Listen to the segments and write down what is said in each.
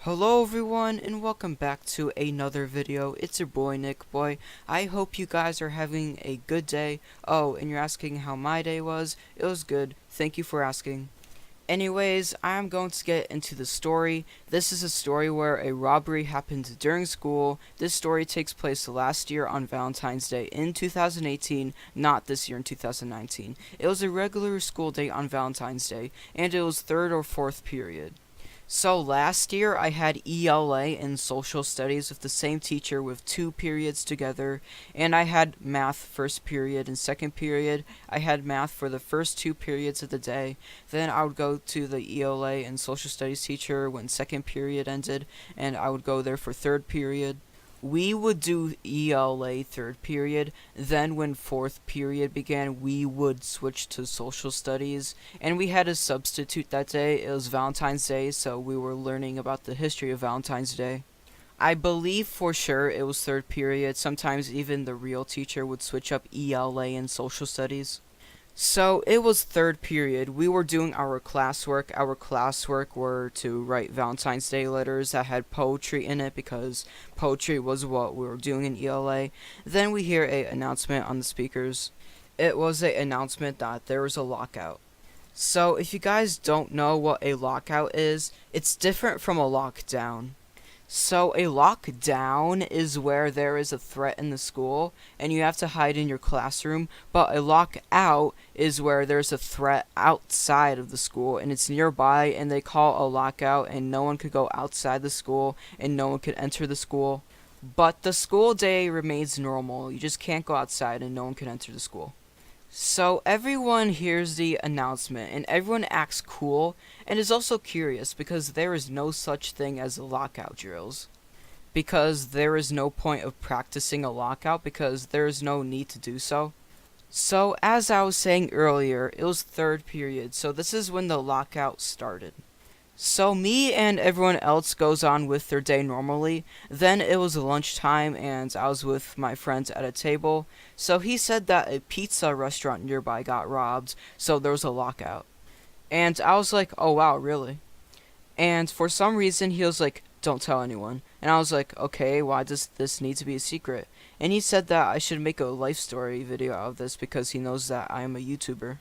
Hello everyone and welcome back to another video. It's your boy Nick Boy. I hope you guys are having a good day. Oh, and you're asking how my day was. It was good. Thank you for asking. Anyways, I'm going to get into the story. This is a story where a robbery happened during school. This story takes place last year on Valentine's Day in 2018, not this year in 2019. It was a regular school day on Valentine's Day, and it was third or fourth period. So last year I had ELA and social studies with the same teacher with 2 periods together, and I had math first period and second period. I had math for the first 2 periods of the day. Then I would go to the ELA and social studies teacher when second period ended, and I would go there for third period. We would do ELA third period, then when fourth period began, we would switch to social studies, and we had a substitute that day. It was Valentine's Day, so we were learning about the history of Valentine's Day. I believe for sure it was third period. Sometimes even the real teacher would switch up ELA and social studies. So it was third period. We were doing our classwork. Our classwork were to write Valentine's Day letters that had poetry in it because poetry was what we were doing in ELA. Then we hear a announcement on the speakers. It was a announcement that there was a lockout. So if you guys don't know what a lockout is, it's different from a lockdown. So a lockdown is where there is a threat in the school and you have to hide in your classroom, but a lockout is where there's a threat outside of the school and it's nearby and they call a lockout and no one could go outside the school and no one could enter the school. But the school day remains normal. You just can't go outside and no one can enter the school. So everyone hears the announcement and everyone acts cool and is also curious because there is no such thing as lockout drills. Because there is no point of practicing a lockout because there is no need to do so. So as I was saying earlier, it was third period, so this is when the lockout started. So me and everyone else goes on with their day normally. Then it was lunchtime and I was with my friends at a table. So he said that a pizza restaurant nearby got robbed, so there was a lockout. And I was like, oh wow, really? And for some reason he was like, don't tell anyone. And I was like, okay, why does this need to be a secret? And he said that I should make a life story video out of this because he knows that I am a YouTuber.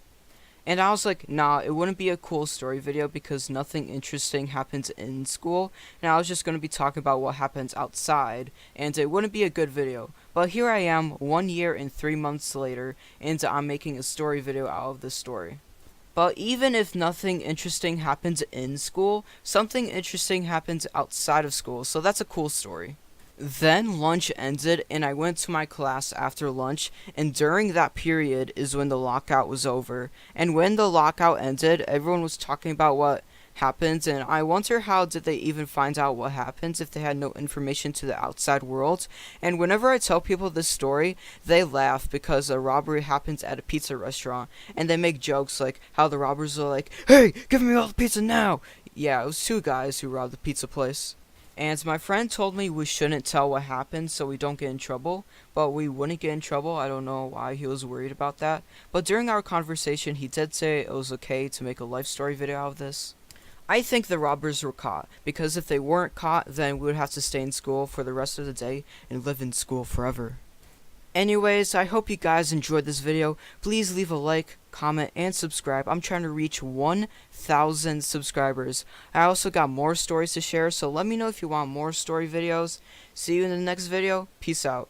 And I was like, nah, it wouldn't be a cool story video because nothing interesting happens in school. And I was just going to be talking about what happens outside. And it wouldn't be a good video. But here I am, 1 year and 3 months later, and I'm making a story video out of this story. But even if nothing interesting happens in school, something interesting happens outside of school. So that's a cool story. Then lunch ended and I went to my class after lunch, and during that period is when the lockout was over. And when the lockout ended, everyone was talking about what happened, and I wonder how did they even find out what happens if they had no information to the outside world. And whenever I tell people this story, they laugh because a robbery happens at a pizza restaurant, and they make jokes like how the robbers are like, hey, give me all the pizza now. Yeah, it was 2 guys who robbed the pizza place. And my friend told me we shouldn't tell what happened so we don't get in trouble, but we wouldn't get in trouble. I don't know why he was worried about that. But during our conversation, he did say it was okay to make a life story video out of this. I think the robbers were caught, because if they weren't caught, then we would have to stay in school for the rest of the day and live in school forever. Anyways, I hope you guys enjoyed this video. Please leave a like, comment, and subscribe. I'm trying to reach 1,000 subscribers. I also got more stories to share, so let me know if you want more story videos. See you in the next video. Peace out.